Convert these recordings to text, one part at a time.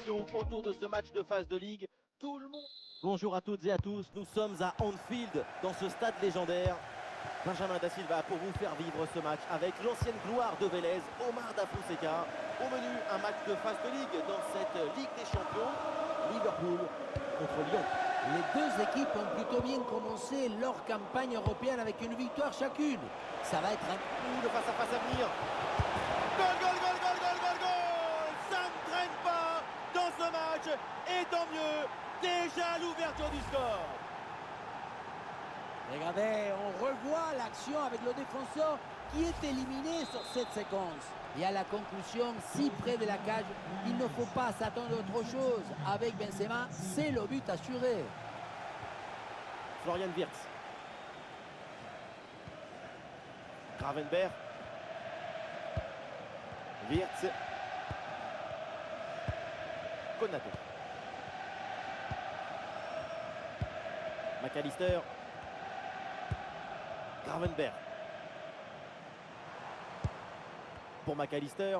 spéculation autour de ce match de phase de Ligue. Tout le monde... Bonjour à toutes et à tous, nous sommes à Anfield, dans ce stade légendaire. Benjamin Da Silva pour vous faire vivre ce match avec l'ancienne gloire de Vélez, Omar Da Fonseca. Au menu, un match de phase de Ligue dans cette Ligue des Champions. Liverpool contre Lyon. Les deux équipes ont plutôt bien commencé leur campagne européenne avec une victoire chacune. Ça va être un coup de face à face à venir. Goal, goal, goal, goal, goal, goal, goal. Ça ne traîne pas dans ce match. Et tant mieux, déjà l'ouverture du score. Regardez, on revoit l'action avec le défenseur qui est éliminé sur cette séquence. Et à la conclusion, si près de la cage, il ne faut pas s'attendre à autre chose. Avec Benzema, c'est le but assuré. Florian Wirtz. Gravenberch. Wirtz. Konaté. McAllister. Gravenberch. Pour McAllister.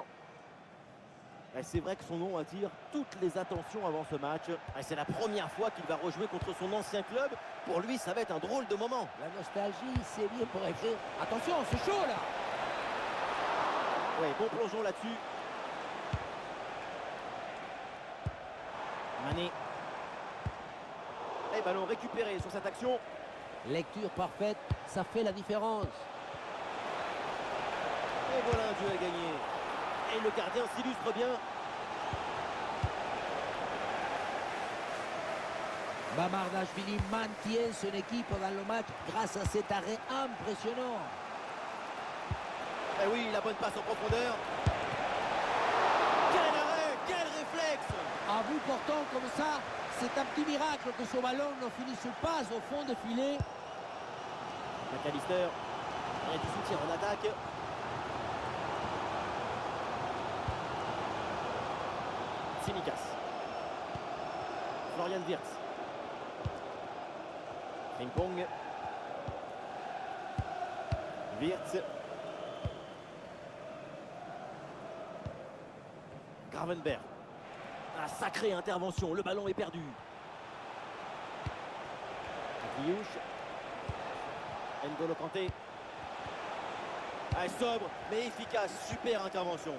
C'est vrai que son nom attire toutes les attentions avant ce match. C'est la première fois qu'il va rejouer contre son ancien club. Pour lui, ça va être un drôle de moment. La nostalgie, c'est bien pour écrire. Attention, c'est chaud là. Oui, bon plongeon là-dessus. Mané. Et ballon récupéré sur cette action. Lecture parfaite, ça fait la différence. Et voilà un duel gagné. Et le gardien s'illustre bien. Mamardashvili maintient son équipe dans le match grâce à cet arrêt impressionnant. Et oui, la bonne passe en profondeur. Quel arrêt, quel réflexe! À bout portant comme ça, c'est un petit miracle que ce ballon ne finisse pas au fond de filet. McAllister, il y a du soutien en attaque. Tsimikas. Florian Wirtz. Frimpong. Wirtz. Gravenberch. Ah, sacrée intervention, le ballon est perdu. Kliouche. N'Golo Kanté. Sobre mais efficace, super intervention.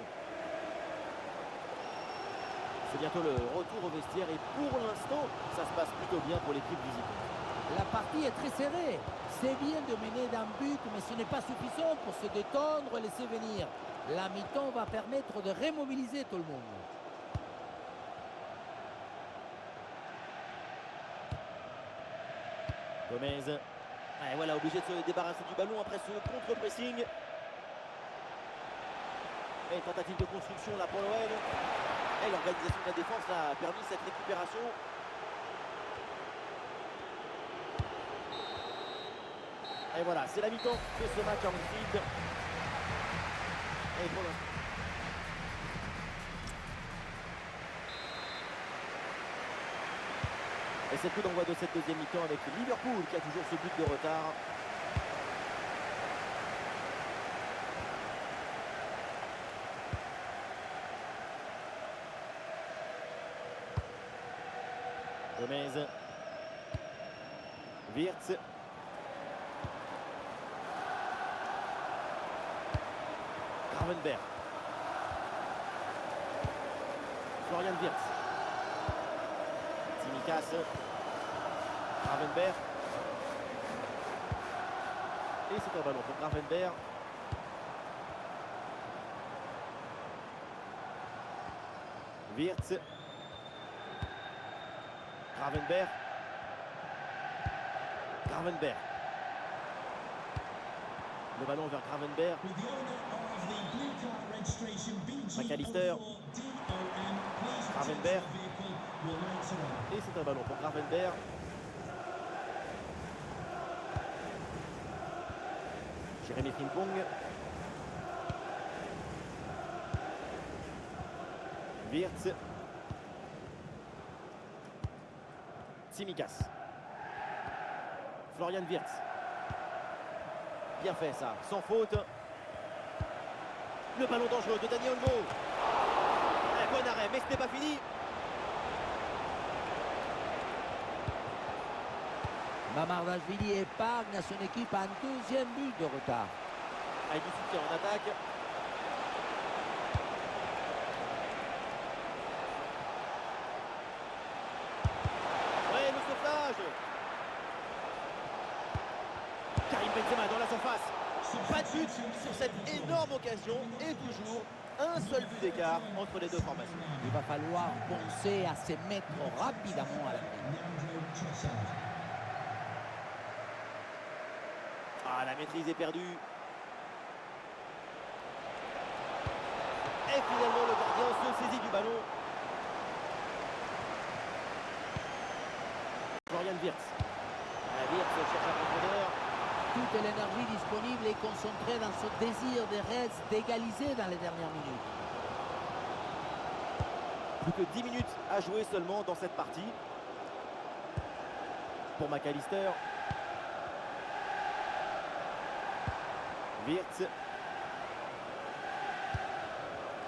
C'est bientôt le retour au vestiaire et pour l'instant, ça se passe plutôt bien pour l'équipe visiteuse. La partie est très serrée. C'est bien de mener d'un but, mais ce n'est pas suffisant pour se détendre et laisser venir. La mi-temps va permettre de remobiliser tout le monde. Gomez. Et voilà, obligé de se débarrasser du ballon après ce contre-pressing. Et tentative de construction là pour l'OL. Et l'organisation de la défense a permis cette récupération. Et voilà, c'est la mi-temps de ce match en Anfield. Et pour l'instant. Et c'est le coup d'envoi de cette deuxième mi-temps avec Liverpool qui a toujours ce but de retard. Gomez. Wirtz. Gravenberch. Florian Wirtz. Tsimikas. Gravenberch. Et c'est un ballon pour Gravenberch. Wirtz. Gravenberch. Gravenberch. Le ballon vers Gravenberch. McAllister. Gravenberch. Et c'est un ballon pour Gravenberch. Jérémy Frimpong. Wirtz. Tsimikas. Florian Wirtz. Bien fait ça, sans faute. Le ballon dangereux de Dani Olmo. Un bon arrêt, mais ce n'est pas fini. Mamardashvili épargne à son équipe un deuxième but de retard. Avec du soutien en attaque. Ouais, le sauvetage. Karim Benzema dans la surface. Pas de but sur cette énorme occasion et toujours un seul but d'écart entre les deux formations. Il va falloir penser à se mettre rapidement à la prise. Ah, la maîtrise est perdue. Et finalement, le gardien se saisit du ballon. Florian Wirtz. Wirtz cherche la profondeur. Toute l'énergie disponible est concentrée dans ce désir de Reds d'égaliser dans les dernières minutes. Plus que 10 minutes à jouer seulement dans cette partie. Pour McAllister. Wirtz.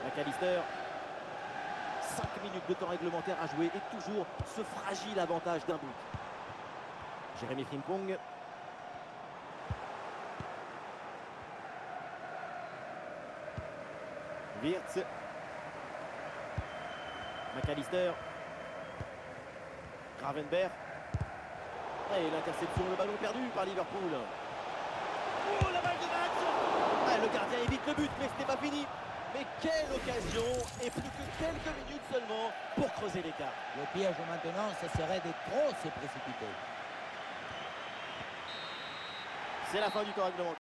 McAllister. 5 minutes de temps réglementaire à jouer et toujours ce fragile avantage d'un but. Jérémy Frimpong. Wirtz. McAllister. Gravenberch. Et l'interception, le ballon perdu par Liverpool. Oh, la balle de match. Ah, le gardien évite le but, mais ce n'est pas fini. Mais quelle occasion, et plus que quelques minutes seulement pour creuser l'écart. Le piège maintenant, ce serait de trop se précipiter. C'est la fin du temps réglementaire.